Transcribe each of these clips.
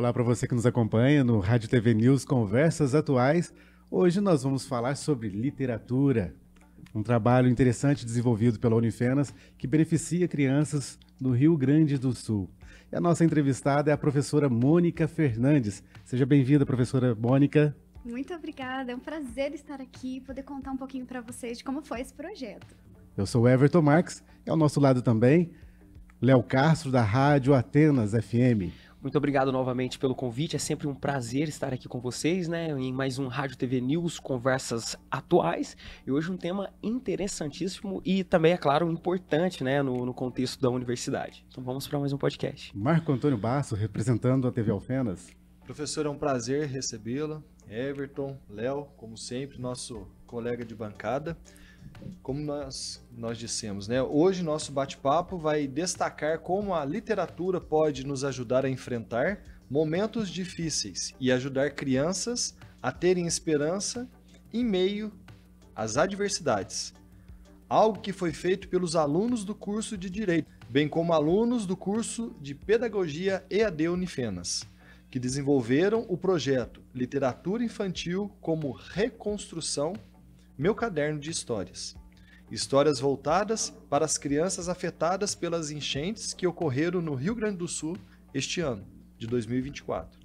Olá para você que nos acompanha no Rádio TV News Conversas Atuais. Hoje nós vamos falar sobre literatura, um trabalho interessante desenvolvido pela Unifenas que beneficia crianças no Rio Grande do Sul. E a nossa entrevistada é a professora Mônica Fernandes. Seja bem-vinda, professora Mônica. Muito obrigada, é um prazer estar aqui e poder contar um pouquinho para vocês de como foi esse projeto. Eu sou o Everton Marques e ao nosso lado também, Léo Castro, da Rádio Atenas FM. Muito obrigado novamente pelo convite, é sempre um prazer estar aqui com vocês, né, em mais um Rádio TV News Conversas Atuais, e hoje um tema interessantíssimo e também, é claro, importante, né, no contexto da universidade. Então vamos para mais um podcast. Marco Antônio Basso, representando a TV Alfenas. Professor, é um prazer recebê-la, Everton, Léo, como sempre, nosso colega de bancada. Como nós dissemos, né? Hoje nosso bate-papo vai destacar como a literatura pode nos ajudar a enfrentar momentos difíceis e ajudar crianças a terem esperança em meio às adversidades. Algo que foi feito pelos alunos do curso de Direito, bem como alunos do curso de Pedagogia EAD Unifenas, que desenvolveram o projeto Literatura Infantil como Reconstrução, Meu Caderno de Histórias. Histórias voltadas para as crianças afetadas pelas enchentes que ocorreram no Rio Grande do Sul este ano, de 2024.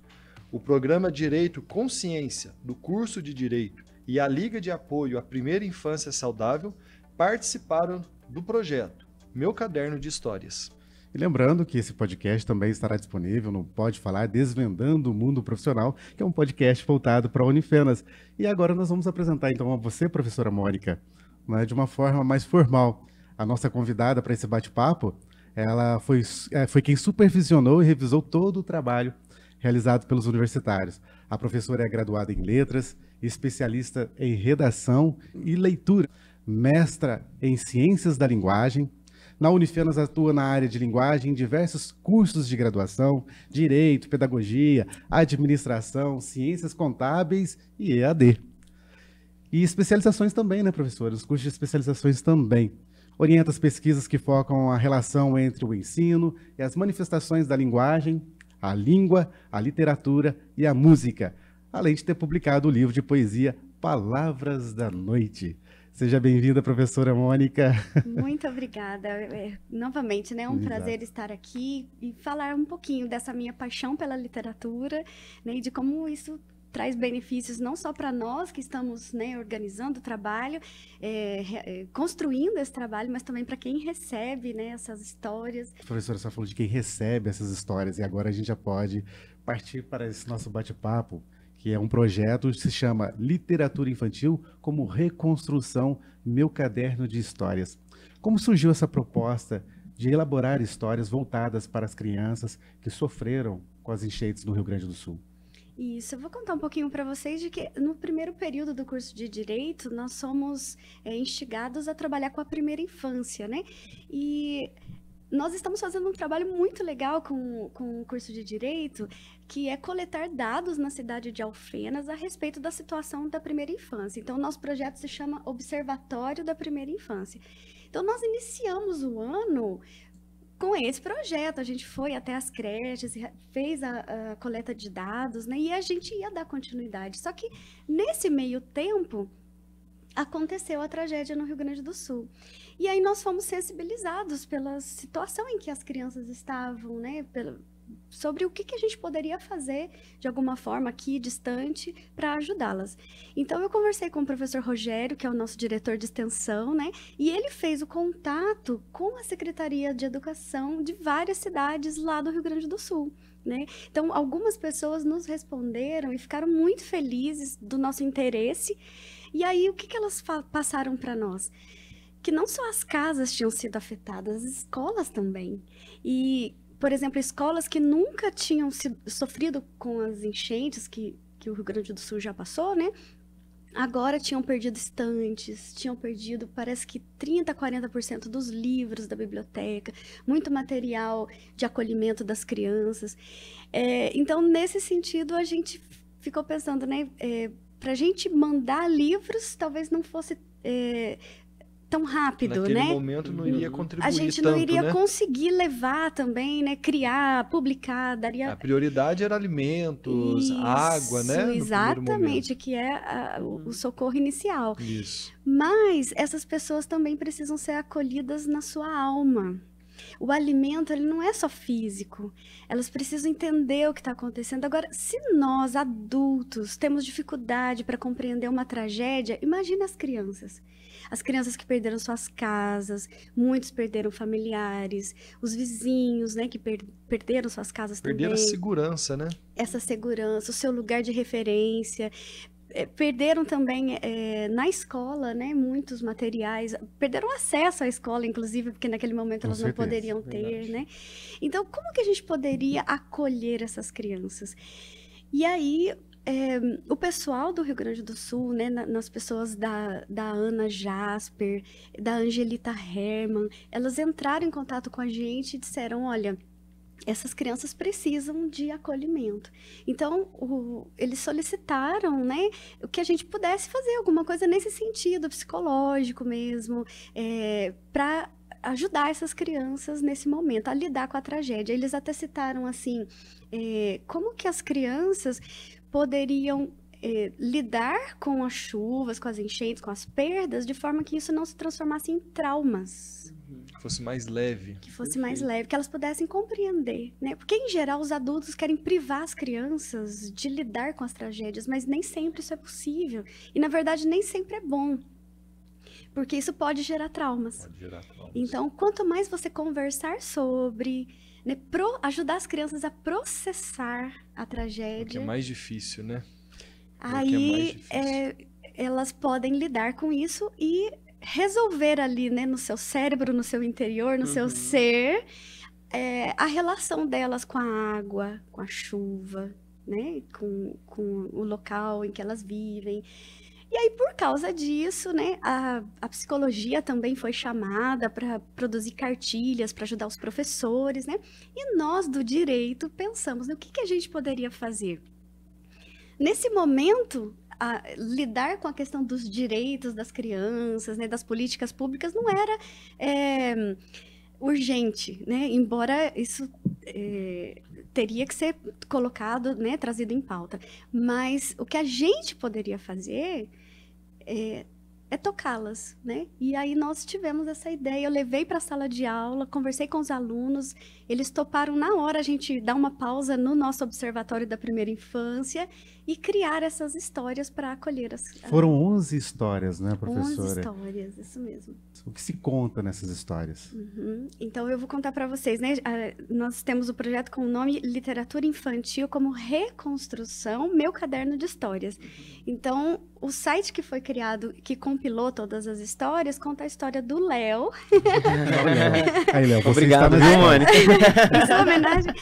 O programa Direito Consciência, do curso de Direito, e a Liga de Apoio à Primeira Infância Saudável participaram do projeto Meu Caderno de Histórias. E lembrando que esse podcast também estará disponível no Pode Falar Desvendando o Mundo Profissional, que é um podcast voltado para a Unifenas. E agora nós vamos apresentar então a você, professora Mônica, né, de uma forma mais formal. A nossa convidada para esse bate-papo, ela foi quem supervisionou e revisou todo o trabalho realizado pelos universitários. A professora é graduada em Letras, especialista em Redação e Leitura, mestra em Ciências da Linguagem. Na Unifenas atua na área de linguagem em diversos cursos de graduação, Direito, Pedagogia, Administração, Ciências Contábeis e EAD. E especializações também, né, professor? Os cursos de especializações também. Orienta as pesquisas que focam a relação entre o ensino e as manifestações da linguagem, a língua, a literatura e a música, além de ter publicado o livro de poesia Palavras da Noite. Seja bem-vinda, professora Mônica. Muito obrigada. Novamente, né? É um prazer estar aqui e falar um pouquinho dessa minha paixão pela literatura, né, e de como isso traz benefícios não só para nós que estamos, né, organizando o trabalho, construindo esse trabalho, mas também para quem recebe, né, essas histórias. Professora, você falou de quem recebe essas histórias e agora a gente já pode partir para esse nosso bate-papo, que é um projeto que se chama Literatura Infantil como Reconstrução, Meu Caderno de Histórias. Como surgiu essa proposta de elaborar histórias voltadas para as crianças que sofreram com as enchentes no Rio Grande do Sul? Isso, eu vou contar um pouquinho para vocês de que no primeiro período do curso de Direito, nós somos instigados a trabalhar com a primeira infância, né? E nós estamos fazendo um trabalho muito legal com o curso de Direito, que é coletar dados na cidade de Alfenas a respeito da situação da primeira infância. Então, nosso projeto se chama Observatório da Primeira Infância. Então, nós iniciamos o ano com esse projeto. A gente foi até as creches, fez a coleta de dados, né? E a gente ia dar continuidade. Só que, nesse meio tempo, aconteceu a tragédia no Rio Grande do Sul. E aí nós fomos sensibilizados pela situação em que as crianças estavam, né? Sobre o que a gente poderia fazer, de alguma forma, aqui, distante, para ajudá-las. Então, eu conversei com o professor Rogério, que é o nosso diretor de extensão, né? E ele fez o contato com a Secretaria de Educação de várias cidades lá do Rio Grande do Sul, né? Então, algumas pessoas nos responderam e ficaram muito felizes do nosso interesse. E aí, o que elas passaram para nós? Que não só as casas tinham sido afetadas, as escolas também. E, por exemplo, escolas que nunca tinham sofrido com as enchentes que o Rio Grande do Sul já passou, né? Agora tinham perdido estantes, tinham perdido, parece que 30%, 40% dos livros da biblioteca, muito material de acolhimento das crianças. Então, nesse sentido, a gente ficou pensando, né? Para a gente mandar livros, talvez não fosse tão rápido, Naquele né? momento não iria contribuir A gente tanto, não iria né? conseguir levar também, né? Criar, publicar, daria... A prioridade era alimentos, água, né? No primeiro exatamente, que é o socorro inicial. momento. Isso. Mas essas pessoas também precisam ser acolhidas na sua alma. O alimento, ele não é só físico. Elas precisam entender o que está acontecendo. Agora, se nós, adultos, temos dificuldade para compreender uma tragédia, imagine as crianças. As crianças que perderam suas casas, muitos perderam familiares, os vizinhos, né, que perderam suas casas Perderam a também. segurança, né? Essa segurança, o seu lugar de referência. Perderam também na escola, né, muitos materiais, perderam acesso à escola, inclusive, porque naquele momento Com elas certeza, não poderiam ter, verdade. né? Então, como que a gente poderia acolher essas crianças? E aí, o pessoal do Rio Grande do Sul, né, nas pessoas da Ana Jasper, da Angelita Herman, elas entraram em contato com a gente e disseram, olha, essas crianças precisam de acolhimento. Então, eles solicitaram, né, que a gente pudesse fazer alguma coisa nesse sentido, psicológico mesmo, para ajudar essas crianças nesse momento, a lidar com a tragédia. Eles até citaram, assim, como que as crianças poderiam lidar com as chuvas, com as enchentes, com as perdas, de forma que isso não se transformasse em traumas. Que fosse mais leve. Que fosse mais leve, que elas pudessem compreender, né? Porque, em geral, os adultos querem privar as crianças de lidar com as tragédias, mas nem sempre isso é possível. E, na verdade, nem sempre é bom. Porque isso pode gerar traumas. Pode gerar traumas. Então, quanto mais você conversar sobre, né, ajudar as crianças a processar a Porque tragédia, é mais difícil, né? aí elas podem lidar com isso e resolver ali, né, no seu cérebro, no seu interior, no seu ser, a relação delas com a água, com a chuva, né, com o local em que elas vivem. E aí, por causa disso, né, a psicologia também foi chamada para produzir cartilhas, para ajudar os professores, né? E nós, do direito, pensamos, né, o que a gente poderia fazer? Nesse momento, lidar com a questão dos direitos das crianças, né, das políticas públicas, não era urgente, né? Embora isso teria que ser colocado, né, trazido em pauta. Mas o que a gente poderia fazer é tocá-las, né? E aí nós tivemos essa ideia, eu levei para a sala de aula, conversei com os alunos, eles toparam na hora a gente dar uma pausa no nosso observatório da primeira infância e criar essas histórias para acolher as... Foram 11 histórias, né, 11 professora? histórias, isso mesmo. O que se conta nessas histórias? Então, eu vou contar para vocês, né? Nós temos o projeto com o nome Literatura Infantil como Reconstrução, Meu Caderno de Histórias. Então, o site que foi criado, que compilou todas as histórias, conta a história do Léo. Aí, Léo, você Obrigado, está viu, na... Mônica? Em sua homenagem.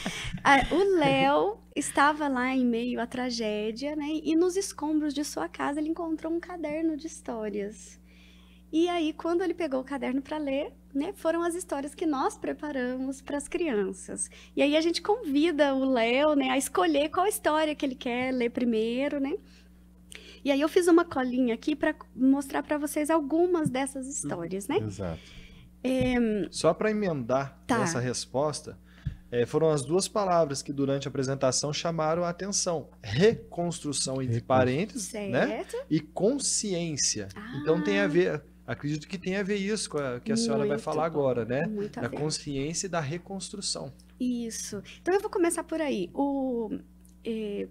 O Léo estava lá em meio à tragédia, né? E nos escombros de sua casa ele encontrou um caderno de histórias. E aí, quando ele pegou o caderno para ler, né, foram as histórias que nós preparamos para as crianças. E aí a gente convida o Léo, né, a escolher qual história que ele quer ler primeiro, né? E aí eu fiz uma colinha aqui para mostrar para vocês algumas dessas histórias, né? Exato. Só para emendar essa resposta, foram as duas palavras que durante a apresentação chamaram a atenção. Reconstrução, entre parênteses, né? E consciência. Então tem a ver, acredito que tem a ver isso com a que a senhora vai falar agora, né? Da consciência e da reconstrução. Isso. Então eu vou começar por aí. O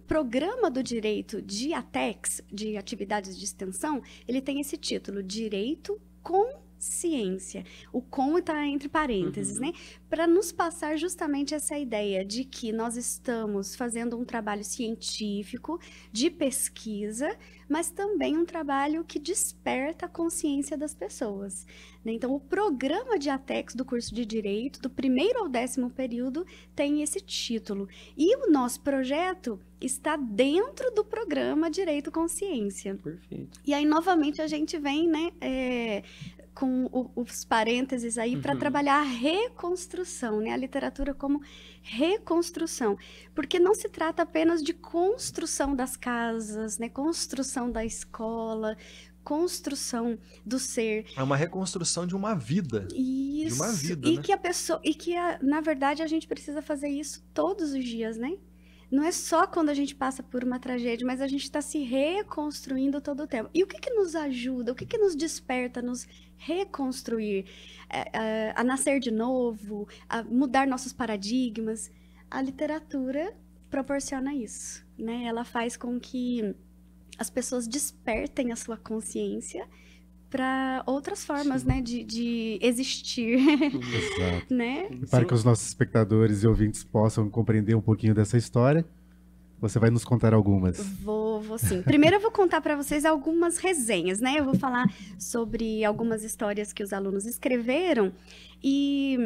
programa do direito de ATEX, de atividades de extensão, ele tem esse título, Direito com Ciência. O com está entre parênteses, né? Para nos passar justamente essa ideia de que nós estamos fazendo um trabalho científico, de pesquisa, mas também um trabalho que desperta a consciência das pessoas, né? Então, o programa de ATEX do curso de Direito, do 1º ao 10º período, tem esse título. E o nosso projeto está dentro do programa Direito com Ciência. Perfeito. E aí, novamente, a gente vem, né, com os parênteses aí para trabalhar a reconstrução, né? A literatura como reconstrução. Porque não se trata apenas de construção das casas, né? Construção da escola, construção do ser. É uma reconstrução de uma vida. Isso. De uma vida, e né? que a pessoa, na verdade, a gente precisa fazer isso todos os dias, né? Não é só quando a gente passa por uma tragédia, mas a gente está se reconstruindo todo o tempo. E o que nos ajuda, o que nos desperta a nos reconstruir, a nascer de novo, a mudar nossos paradigmas? A literatura proporciona isso, né? Ela faz com que as pessoas despertem a sua consciência para outras formas, né, de existir, Exato. né? E para que os nossos espectadores e ouvintes possam compreender um pouquinho dessa história, você vai nos contar algumas. Vou sim. Primeiro eu vou contar para vocês algumas resenhas, né? Eu vou falar sobre algumas histórias que os alunos escreveram e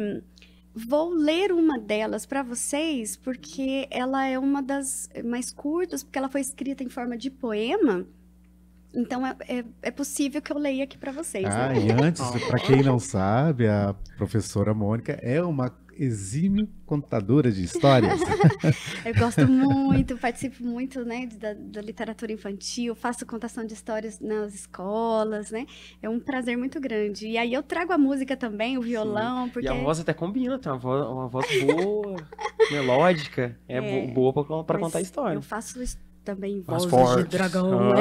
vou ler uma delas para vocês, porque ela é uma das mais curtas, porque ela foi escrita em forma de poema. Então, é possível que eu leia aqui para vocês, né? E antes, para quem não sabe, a professora Mônica é uma exímio contadora de histórias. Eu gosto muito, participo muito, né, da literatura infantil, faço contação de histórias nas escolas, né? É um prazer muito grande. E aí eu trago a música também, o violão, porque... E a voz até combina, tem uma voz boa, melódica, boa para contar a história. Eu faço isso também, Vozes vozes de dragão.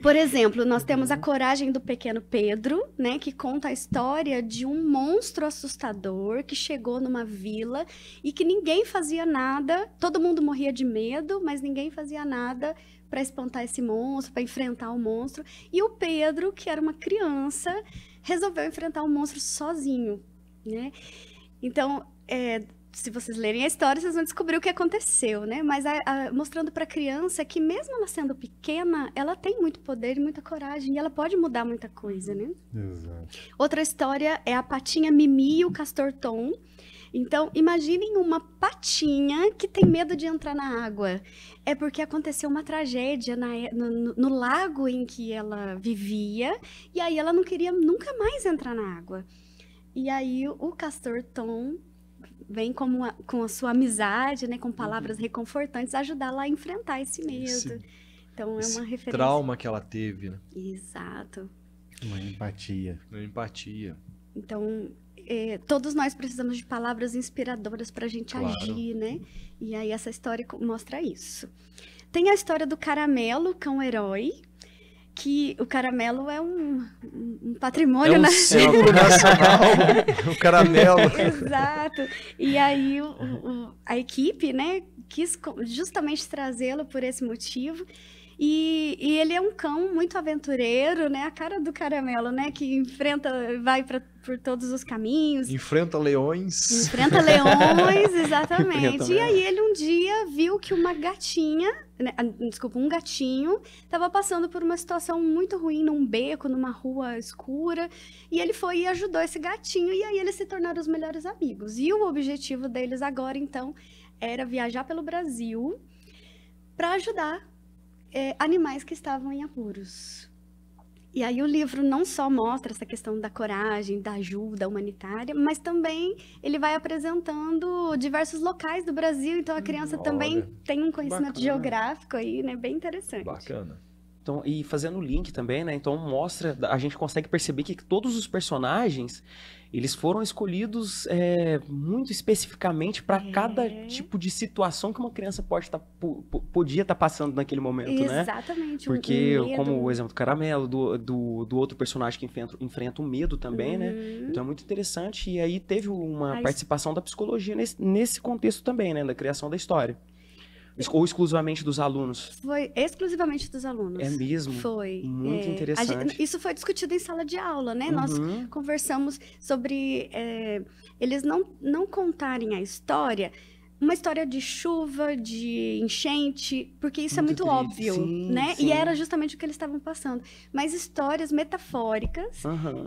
Por exemplo, nós temos A Coragem do Pequeno Pedro, né, que conta a história de um monstro assustador que chegou numa vila e que ninguém fazia nada, todo mundo morria de medo, mas ninguém fazia nada para espantar esse monstro, para enfrentar o monstro. E o Pedro, que era uma criança, resolveu enfrentar o monstro sozinho, né? Então, se vocês lerem a história, vocês vão descobrir o que aconteceu, né? Mas mostrando para a criança que mesmo ela sendo pequena, ela tem muito poder e muita coragem, e ela pode mudar muita coisa, né? Exato. Outra história é a patinha Mimi e o castor Tom. Então, imaginem uma patinha que tem medo de entrar na água. É porque aconteceu uma tragédia no lago em que ela vivia, e aí ela não queria nunca mais entrar na água. E aí o castor Tom vem com a sua amizade, né, com palavras reconfortantes, ajudá-la a enfrentar esse medo. Então, é uma referência. Trauma que ela teve, né? Exato. Uma empatia. Uma empatia. Então, todos nós precisamos de palavras inspiradoras para a gente agir, né? E aí essa história mostra isso. Tem a história do Caramelo, cão-herói, que o caramelo é um patrimônio símbolo nacional, o caramelo. Exato. E aí a equipe, né, quis justamente trazê-lo por esse motivo. E ele é um cão muito aventureiro, né? A cara do caramelo, né? Que vai por todos os caminhos. Enfrenta leões. Enfrenta leões, exatamente. E aí ele um dia viu que uma gatinha, né, um gatinho, estava passando por uma situação muito ruim num beco, numa rua escura. E ele foi e ajudou esse gatinho. E aí eles se tornaram os melhores amigos. E o objetivo deles agora, então, era viajar pelo Brasil para ajudar animais que estavam em apuros. E aí o livro não só mostra essa questão da coragem, da ajuda humanitária, mas também ele vai apresentando diversos locais do Brasil, então a criança também tem um conhecimento geográfico aí, né, bem interessante. Bacana. Então, e fazendo o link também, né? Então mostra, a gente consegue perceber que todos os personagens, eles foram escolhidos muito especificamente para cada tipo de situação que uma criança podia estar passando naquele momento, né? Exatamente. Porque, como o exemplo do Caramelo, do outro personagem que enfrenta o medo também, né? Então é muito interessante. E aí teve uma participação da psicologia nesse contexto também, né? Da criação da história. Ou exclusivamente dos alunos? Foi exclusivamente dos alunos. É mesmo? Foi. Muito interessante. Isso foi discutido em sala de aula, né? Nós conversamos sobre eles não contarem a história, uma história de chuva, de enchente, porque isso é muito óbvio, né? Sim. E era justamente o que eles estavam passando. Mas histórias metafóricas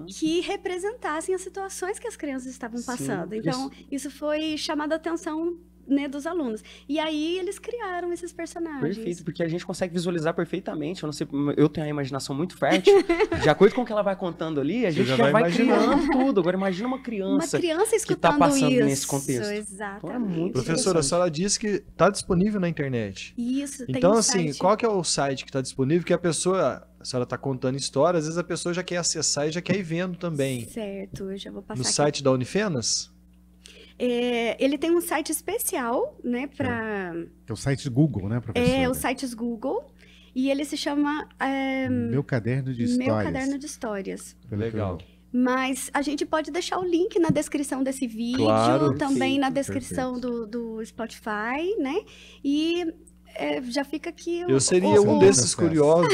que representassem as situações que as crianças estavam passando. Então, isso foi chamado a atenção né, dos alunos. E aí eles criaram esses personagens. Perfeito, porque a gente consegue visualizar perfeitamente. Eu não sei, eu tenho a imaginação muito fértil. De acordo com o que ela vai contando ali, a gente já vai criando tudo. Agora imagina uma criança que tá passando isso, nesse contexto. Exatamente. Então, é muito Professora, a senhora disse que está disponível na internet. Isso, tem então, um assim, site. qual que é o site que está disponível? Que a senhora está contando história, às vezes a pessoa já quer acessar e já quer ir vendo também. Certo, eu já vou passar No aqui. site da Unifenas? Ele tem um site especial, né, para... Que é o site Google, né, professora? É, os sites Google. E ele se chama Meu Caderno de Histórias. Meu Caderno de Histórias. Legal. Mas a gente pode deixar o link na descrição desse vídeo, Claro, também na perfeito, descrição do Spotify, né? E já fica aqui Eu seria um desses curiosos.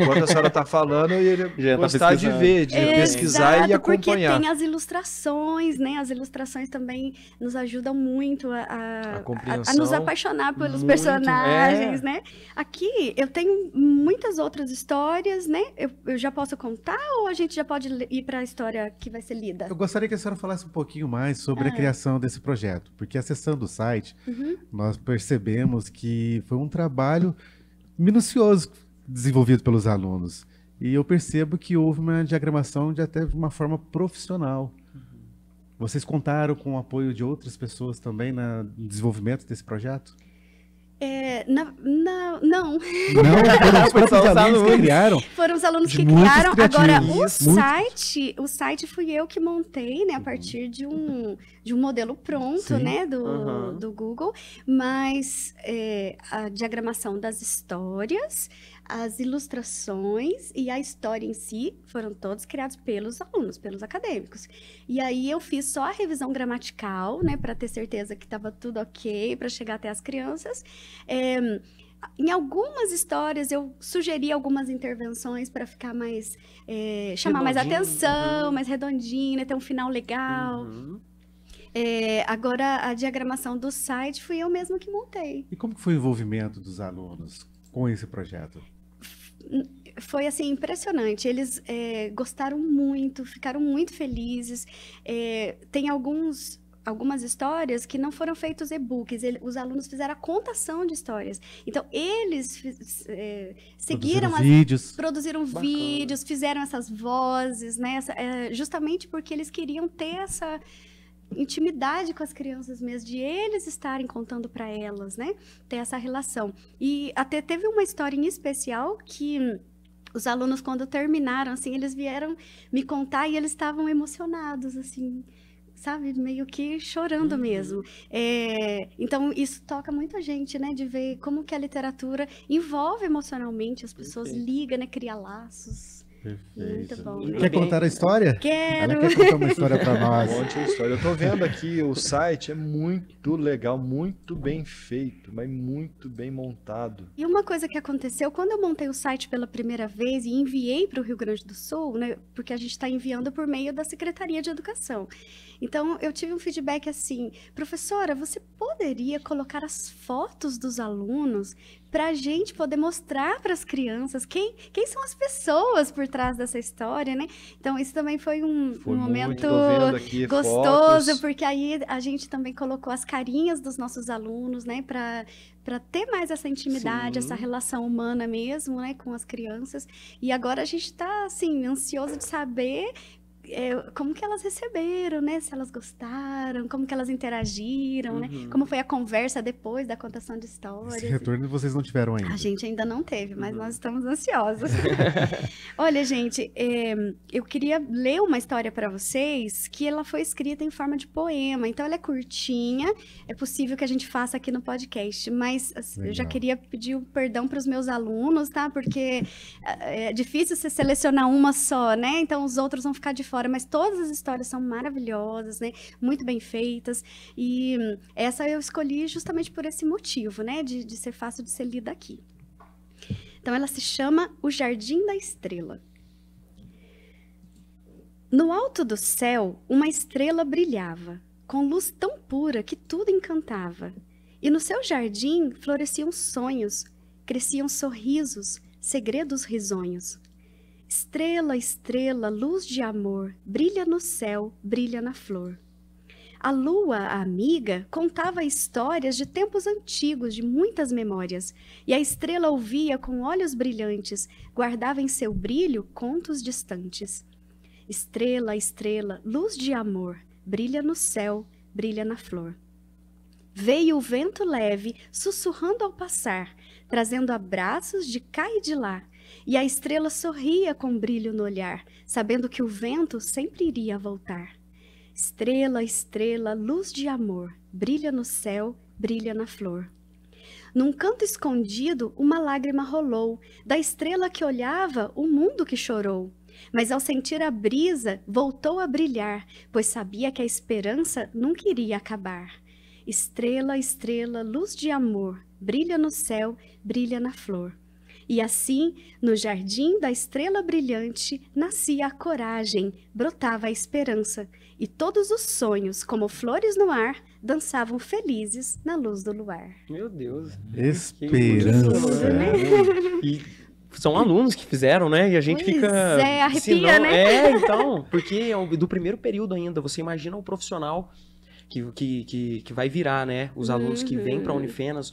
Enquanto a senhora está falando, eu iria Já tá gostar de pesquisando. ver, de pesquisar e Exato, acompanhar. porque tem as ilustrações, né? As ilustrações também nos ajudam muito a compreensão. nos apaixonar pelos Muito, personagens, né? Aqui eu tenho muitas outras histórias, né? Eu já posso contar ou a gente já pode ir para a história que vai ser lida? Eu gostaria que a senhora falasse um pouquinho mais sobre a criação desse projeto, porque acessando o site, nós percebemos que foi um trabalho minucioso desenvolvido pelos alunos. E eu percebo que houve uma diagramação de até uma forma profissional. Vocês contaram com o apoio de outras pessoas também no desenvolvimento desse projeto? Não. Não, foram os próprios alunos que criaram. Foram os alunos que Muitos criaram. Agora, criativos. o site fui eu que montei, né, a partir de um modelo pronto, Sim. né, do Google. Mas a diagramação das histórias, as ilustrações e a história em si foram todos criados pelos alunos, pelos acadêmicos. E aí eu fiz só a revisão gramatical, né, para ter certeza que estava tudo ok, para chegar até as crianças. Em algumas histórias eu sugeri algumas intervenções para ficar mais chamar mais Redondinho, atenção, mais redondinho, né, ter um final legal. Agora a diagramação do site fui eu mesma que montei. E como que foi o envolvimento dos alunos com esse projeto? Foi assim impressionante. Eles gostaram muito, ficaram muito felizes. Tem algumas histórias que não foram feitos e-books, os alunos fizeram a contação de histórias. Então, eles seguiram produziram vídeos, fizeram essas vozes, né? Justamente porque eles queriam ter essa intimidade com as crianças mesmo, de eles estarem contando para elas, né? Ter essa relação. E até teve uma história em especial que os alunos, quando terminaram, assim, eles vieram me contar e eles estavam emocionados, assim, sabe? Meio que chorando mesmo. Então, isso toca muito a gente, né? De ver como que a literatura envolve emocionalmente as pessoas, liga, né? Cria laços. Perfeito. Muito bom, né? Quer contar a história? Quero! Ela quer contar uma história para nós. Um monte de história. Eu tô vendo aqui, o site é muito legal, muito bem feito, mas muito bem montado. E uma coisa que aconteceu, quando eu montei o site pela primeira vez e enviei para o Rio Grande do Sul, né, porque a gente está enviando por meio da Secretaria de Educação. Então, eu tive um feedback assim, professora, você poderia colocar as fotos dos alunos para a gente poder mostrar para as crianças quem são as pessoas por trás dessa história, né? Então, isso também foi um momento tô vendo aqui gostoso, fotos. porque aí a gente também colocou as carinhas dos nossos alunos, né? Para ter mais essa intimidade, essa relação humana mesmo, né? Com as crianças. E agora a gente está, assim, ansioso de saber como que elas receberam, né? Se elas gostaram, como que elas interagiram, né? Como foi a conversa depois da contação de histórias. Esse retorno vocês não tiveram ainda. A gente ainda não teve, mas nós estamos ansiosos. Olha, gente, eu queria ler uma história para vocês que ela foi escrita em forma de poema. Então, ela é curtinha, é possível que a gente faça aqui no podcast, mas assim, eu já queria pedir um perdão para os meus alunos, tá? Porque é difícil você selecionar uma só, né? Então, os outros vão ficar de fora. Mas todas as histórias são maravilhosas, né? Muito bem feitas. E essa eu escolhi justamente por esse motivo, né? De ser fácil de ser lida aqui. Então, ela se chama O Jardim da Estrela. No alto do céu, uma estrela brilhava, com luz tão pura que tudo encantava. E no seu jardim floresciam sonhos, cresciam sorrisos, segredos risonhos. Estrela, estrela, luz de amor, brilha no céu, brilha na flor. A lua, a amiga, contava histórias de tempos antigos, de muitas memórias, e a estrela ouvia com olhos brilhantes, guardava em seu brilho contos distantes. Estrela, estrela, luz de amor, brilha no céu, brilha na flor. Veio o vento leve, sussurrando ao passar, trazendo abraços de cá e de lá, e a estrela sorria com brilho no olhar, sabendo que o vento sempre iria voltar. Estrela, estrela, luz de amor, brilha no céu, brilha na flor. Num canto escondido, uma lágrima rolou, da estrela que olhava, o mundo que chorou. Mas ao sentir a brisa, voltou a brilhar, pois sabia que a esperança nunca iria acabar. Estrela, estrela, luz de amor, brilha no céu, brilha na flor. E assim, no jardim da estrela brilhante, nascia a coragem, brotava a esperança, e todos os sonhos, como flores no ar, dançavam felizes na luz do luar. Meu Deus. Esperança. E são alunos que fizeram, né? E a gente Pois fica... é, arrepia, né? Então, porque é do primeiro período ainda, você imagina o profissional que vai virar, né? Os alunos que vêm para a Unifenas,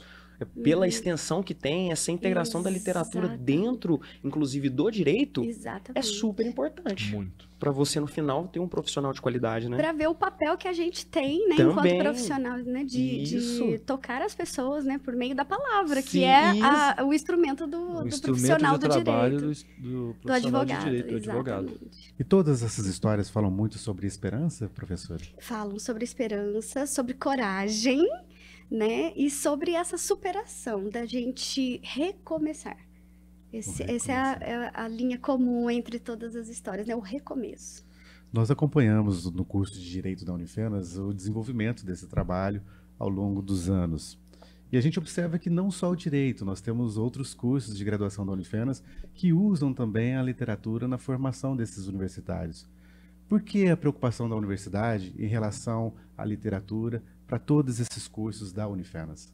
pela extensão que tem, essa integração da literatura Exatamente. dentro, inclusive, do direito, Exatamente. é super importante. Muito. Para você, no final, ter um profissional de qualidade, né? Para ver o papel que a gente tem, né, Também. enquanto profissional, né, de Isso. tocar as pessoas, né, por meio da palavra, Sim, que é isso. o instrumento do O instrumento profissional de do trabalho direito, do do profissional advogado, de direito, do advogado. exatamente. E todas essas histórias falam muito sobre esperança, professor? Falam sobre esperança, sobre coragem, né, e sobre essa superação da gente recomeçar. Essa é a linha comum entre todas as histórias, né, o recomeço. Nós acompanhamos no curso de Direito da Unifenas o desenvolvimento desse trabalho ao longo dos anos. E a gente observa que não só o direito, nós temos outros cursos de graduação da Unifenas que usam também a literatura na formação desses universitários. Por que a preocupação da universidade em relação à literatura para todos esses cursos da Unifenas?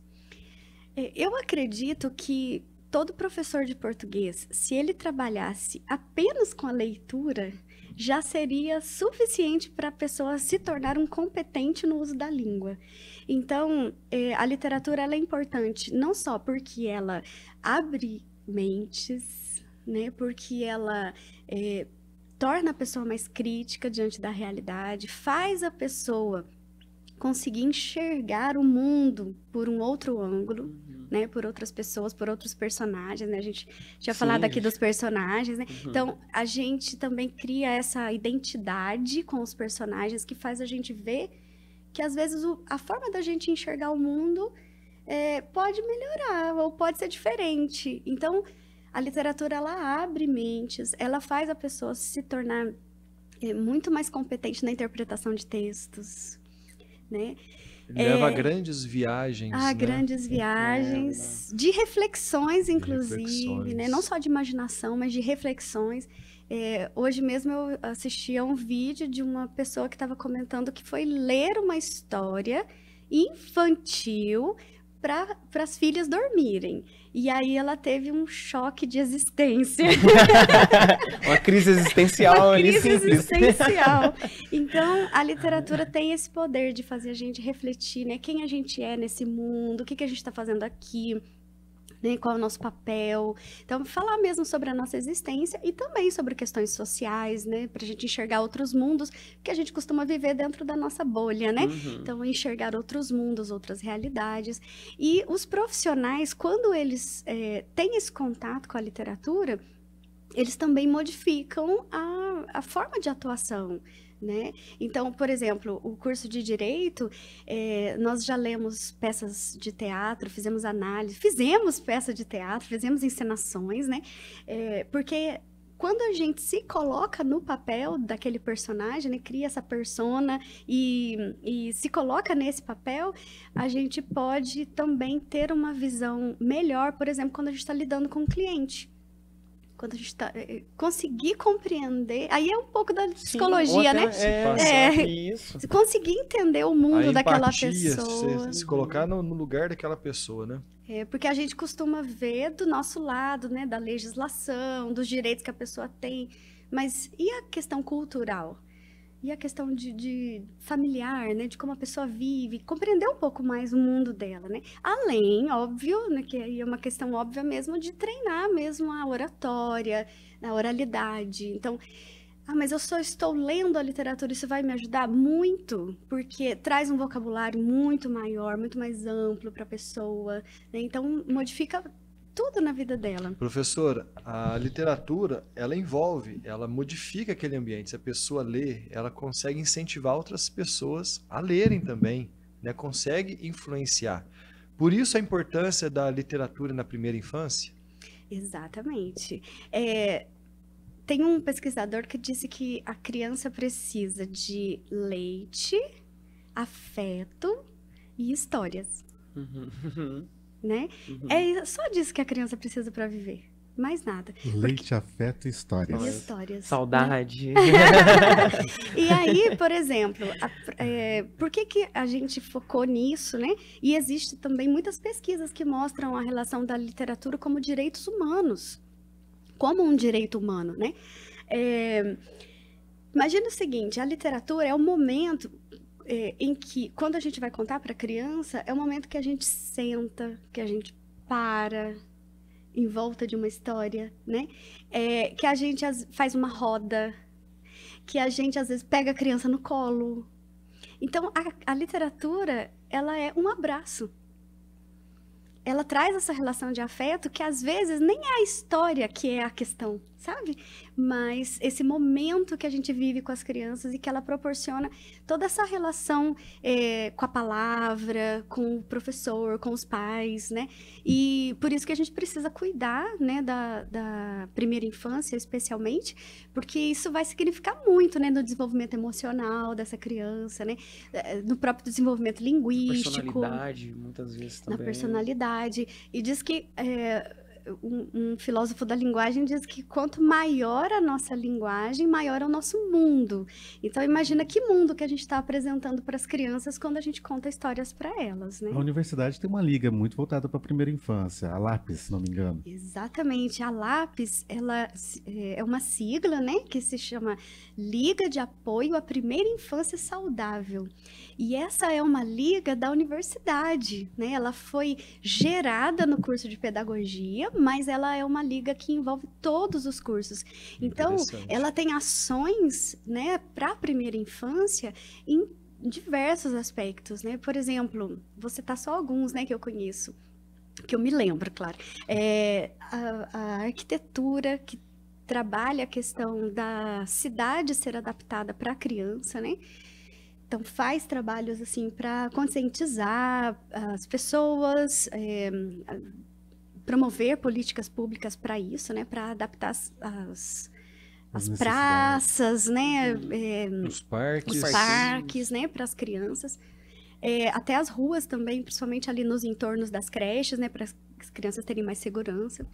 Eu acredito que todo professor de português, se ele trabalhasse apenas com a leitura, já seria suficiente para a pessoa se tornar um competente no uso da língua. Então, a literatura ela é importante não só porque ela abre mentes, né, porque ela torna a pessoa mais crítica diante da realidade, faz a pessoa conseguir enxergar o mundo por um outro ângulo, né, por outras pessoas, por outros personagens, né? A gente tinha falado aqui dos personagens, né? Então, a gente também cria essa identidade com os personagens que faz a gente ver que, às vezes, a forma da gente enxergar o mundo pode melhorar ou pode ser diferente. Então, a literatura, ela abre mentes, ela faz a pessoa se tornar muito mais competente na interpretação de textos, né? Leva a grandes viagens, né? Grandes viagens, de reflexões, inclusive, reflexões. né? Não só de imaginação, mas de reflexões. Hoje mesmo eu assisti a um vídeo de uma pessoa que estava comentando que foi ler uma história infantil para as filhas dormirem. E aí ela teve um choque de existência. Uma crise existencial Uma ali crise simples. existencial. Então, a literatura tem esse poder de fazer a gente refletir, né? Quem a gente é nesse mundo, o que a gente está fazendo aqui, né? Qual é o nosso papel. Então, falar mesmo sobre a nossa existência e também sobre questões sociais, né? Para a gente enxergar outros mundos, que a gente costuma viver dentro da nossa bolha, né? Então, enxergar outros mundos, outras realidades. E os profissionais, quando eles têm esse contato com a literatura, eles também modificam a forma de atuação, né? Então, por exemplo, o curso de Direito, nós já lemos peças de teatro, fizemos análise, fizemos peça de teatro, fizemos encenações, né? Porque quando a gente se coloca no papel daquele personagem, né, cria essa persona e se coloca nesse papel, a gente pode também ter uma visão melhor, por exemplo, quando a gente está lidando com um cliente. Quando a gente conseguir compreender, aí é um pouco da psicologia, né? Isso. Conseguir entender o mundo A daquela empatia, pessoa. se colocar no lugar daquela pessoa, né? Porque a gente costuma ver do nosso lado, né, da legislação, dos direitos que a pessoa tem, mas e a questão cultural? e a questão de familiar, né, de como a pessoa vive, compreender um pouco mais o mundo dela, né? Além, óbvio, né, que aí é uma questão óbvia mesmo de treinar mesmo a oratória, a oralidade. Então, mas eu só estou lendo a literatura, isso vai me ajudar muito, porque traz um vocabulário muito maior, muito mais amplo para a pessoa, né? Então, modifica tudo na vida dela. Professora, a literatura, ela envolve, ela modifica aquele ambiente. Se a pessoa lê, ela consegue incentivar outras pessoas a lerem também, né? Consegue influenciar. Por isso a importância da literatura na primeira infância? Exatamente. Tem um pesquisador que disse que a criança precisa de leite, afeto e histórias. Né? É só disso que a criança precisa para viver. Mais nada. Leite, afeto e histórias. E histórias. Saudade. Né? E aí, por exemplo, por que a gente focou nisso, né? E existe também muitas pesquisas que mostram a relação da literatura como direitos humanos. Como um direito humano, né? Imagina o seguinte, a literatura é o momento em que, quando a gente vai contar para a criança, é o momento que a gente senta, que a gente para em volta de uma história, né? Que a gente faz uma roda, que a gente às vezes pega a criança no colo. Então, a literatura, ela é um abraço. Ela traz essa relação de afeto que às vezes nem é a história que é a questão, sabe? Mas esse momento que a gente vive com as crianças e que ela proporciona toda essa relação com a palavra, com o professor, com os pais, né? E por isso que a gente precisa cuidar, né, da primeira infância, especialmente, porque isso vai significar muito, né, no desenvolvimento emocional dessa criança, né? No próprio desenvolvimento linguístico. Personalidade, muitas vezes também. Na personalidade. E diz que um filósofo da linguagem diz que quanto maior a nossa linguagem, maior é o nosso mundo. Então, imagina que mundo que a gente está apresentando para as crianças quando a gente conta histórias para elas, né? A universidade tem uma liga muito voltada para a primeira infância, a LAPES, se não me engano. Exatamente. A LAPES, ela é uma sigla, né, que se chama Liga de Apoio à Primeira Infância Saudável. E essa é uma liga da universidade, né? Ela foi gerada no curso de pedagogia, mas ela é uma liga que envolve todos os cursos. Então, ela tem ações, né, para a primeira infância em diversos aspectos, né? Por exemplo, vou citar só alguns, né, que eu conheço, que eu me lembro, claro. A arquitetura, que trabalha a questão da cidade ser adaptada para a criança, né? Então, faz trabalhos assim para conscientizar as pessoas, promover políticas públicas para isso, né? Para adaptar as praças, né? Os parques. Os parques, né? Para as crianças. Até as ruas também, principalmente ali nos entornos das creches, né? Para as crianças terem mais segurança.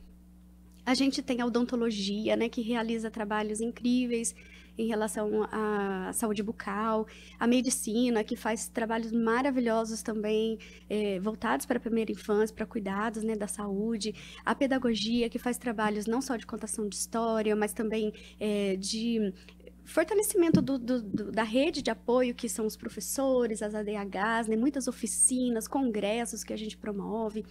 A gente tem a odontologia, né? Que realiza trabalhos incríveis em relação à saúde bucal, a medicina, que faz trabalhos maravilhosos também, voltados para a primeira infância, para cuidados, né, da saúde, a pedagogia, que faz trabalhos não só de contação de história, mas também de fortalecimento da rede de apoio, que são os professores, as ADHs, né, muitas oficinas, congressos que a gente promove.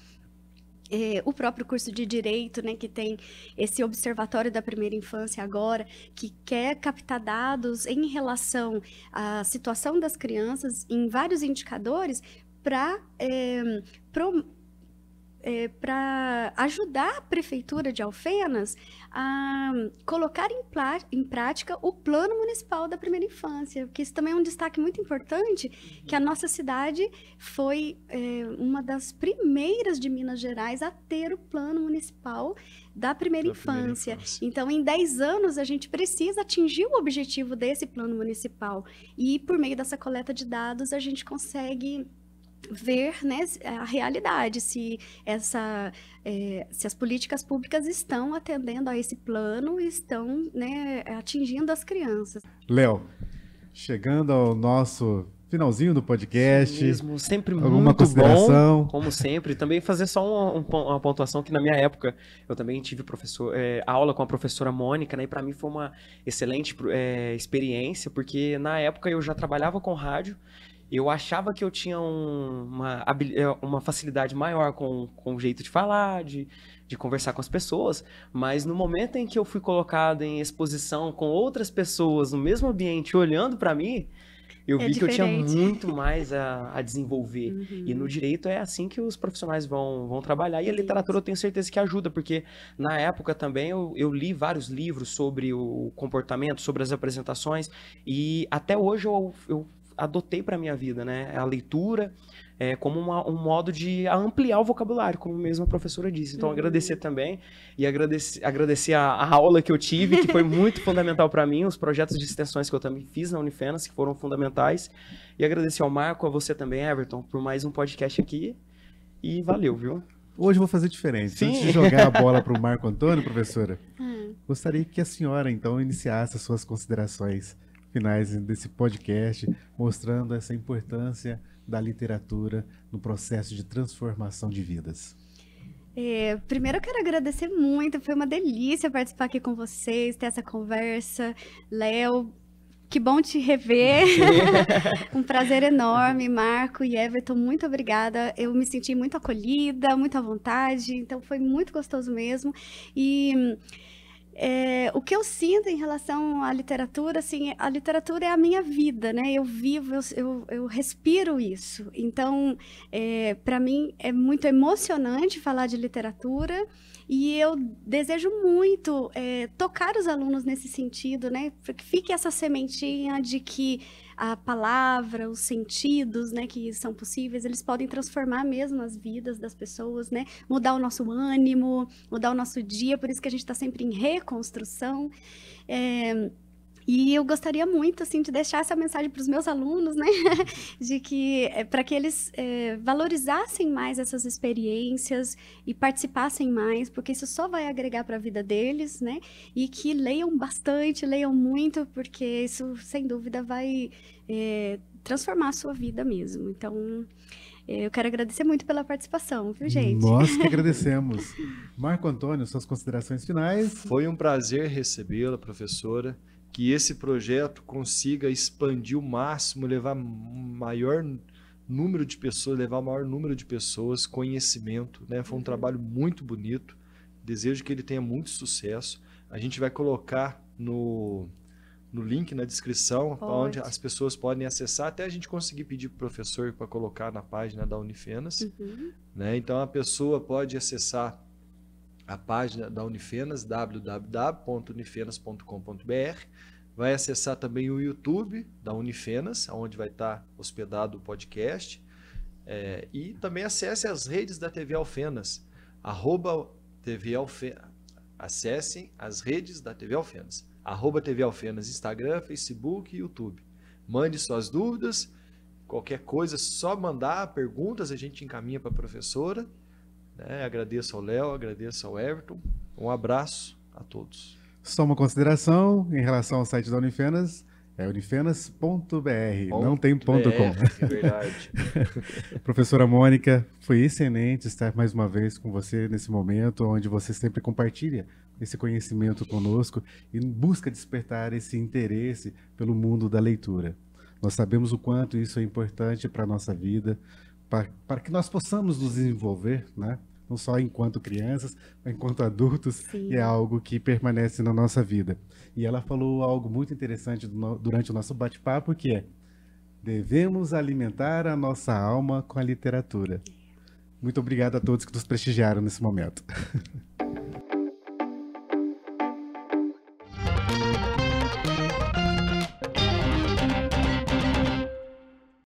O próprio curso de Direito, né, que tem esse observatório da primeira infância agora, que quer captar dados em relação à situação das crianças em vários indicadores para ajudar a Prefeitura de Alfenas a colocar em prática o Plano Municipal da Primeira Infância, que isso também é um destaque muito importante, que a nossa cidade foi uma das primeiras de Minas Gerais a ter o Plano Municipal da Primeira Infância. Então, em 10 anos, a gente precisa atingir o objetivo desse Plano Municipal. E, por meio dessa coleta de dados, a gente consegue ver, né, a realidade, se as políticas públicas estão atendendo a esse plano e estão, né, atingindo as crianças. Léo, chegando ao nosso finalzinho do podcast. Mesmo, sempre Alguma muito consideração? bom, como sempre. Também fazer só uma pontuação que na minha época eu também tive aula com a professora Mônica, né? E para mim foi uma excelente experiência, porque na época eu já trabalhava com rádio. Eu achava que eu tinha uma facilidade maior com o jeito de falar, de conversar com as pessoas, mas no momento em que eu fui colocado em exposição com outras pessoas no mesmo ambiente olhando para mim, eu vi que eu tinha muito mais a desenvolver. Uhum. E no direito é assim que os profissionais vão trabalhar. E a literatura eu tenho certeza que ajuda, porque na época também eu li vários livros sobre o comportamento, sobre as apresentações, e até hoje eu adotei para minha vida, né? A leitura como um modo de ampliar o vocabulário, como mesmo a professora disse. Então, agradecer também e agradecer a aula que eu tive, que foi muito fundamental para mim, os projetos de extensões que eu também fiz na Unifenas, que foram fundamentais. E agradecer ao Marco, a você também, Everton, por mais um podcast aqui. E valeu, viu? Hoje eu vou fazer diferente. Sim. Antes de jogar a bola para o Marco Antônio, professora, gostaria que a senhora, então, iniciasse as suas considerações finais desse podcast, mostrando essa importância da literatura no processo de transformação de vidas. Primeiro eu quero agradecer muito, foi uma delícia participar aqui com vocês, ter essa conversa. Léo, que bom te rever, um prazer enorme. Marco e Everton, muito obrigada, eu me senti muito acolhida, muito à vontade, então foi muito gostoso mesmo. E o que eu sinto em relação à literatura, assim, a literatura é a minha vida, né? Eu vivo, eu respiro isso. Então, para mim, é muito emocionante falar de literatura e eu desejo muito tocar os alunos nesse sentido, né? Para que fique essa sementinha de que a palavra, os sentidos, né, que são possíveis, eles podem transformar mesmo as vidas das pessoas, né? Mudar o nosso ânimo, mudar o nosso dia, por isso que a gente está sempre em reconstrução. E eu gostaria muito, assim, de deixar essa mensagem para os meus alunos, né? De que, para que eles valorizassem mais essas experiências e participassem mais, porque isso só vai agregar para a vida deles, né? E que leiam bastante, leiam muito, porque isso, sem dúvida, vai transformar a sua vida mesmo. Então, eu quero agradecer muito pela participação, viu, gente? Nós que agradecemos. Marco Antônio, suas considerações finais. Foi um prazer recebê-la, professora. Que esse projeto consiga expandir o máximo, levar maior número de pessoas, levar o maior número de pessoas, conhecimento, né? Foi um trabalho muito bonito. Desejo que ele tenha muito sucesso. A gente vai colocar no link na descrição, onde as pessoas podem acessar, até a gente conseguir pedir para o professor para colocar na página da Unifenas. Né? Então a pessoa pode acessar a página da Unifenas, www.unifenas.com.br. Vai acessar também o YouTube da Unifenas, onde vai estar hospedado o podcast. E também acesse as redes da TV Alfenas, @TV Alfenas. Acessem as redes da TV Alfenas, @TV Alfenas, Instagram, Facebook e YouTube. Mande suas dúvidas, qualquer coisa, só mandar perguntas, a gente encaminha para a professora. Agradeço ao Léo, agradeço ao Everton. Um abraço a todos. Só uma consideração em relação ao site da Unifenas, é unifenas.br, não tem .com. É verdade. Professora Mônica, foi excelente estar mais uma vez com você nesse momento, onde você sempre compartilha esse conhecimento conosco e busca despertar esse interesse pelo mundo da leitura. Nós sabemos o quanto isso é importante para a nossa vida, para que nós possamos nos desenvolver, né? Não só enquanto crianças, mas enquanto adultos, Sim. e é algo que permanece na nossa vida. E ela falou algo muito interessante durante o nosso bate-papo, que é: devemos alimentar a nossa alma com a literatura. Muito obrigado a todos que nos prestigiaram nesse momento.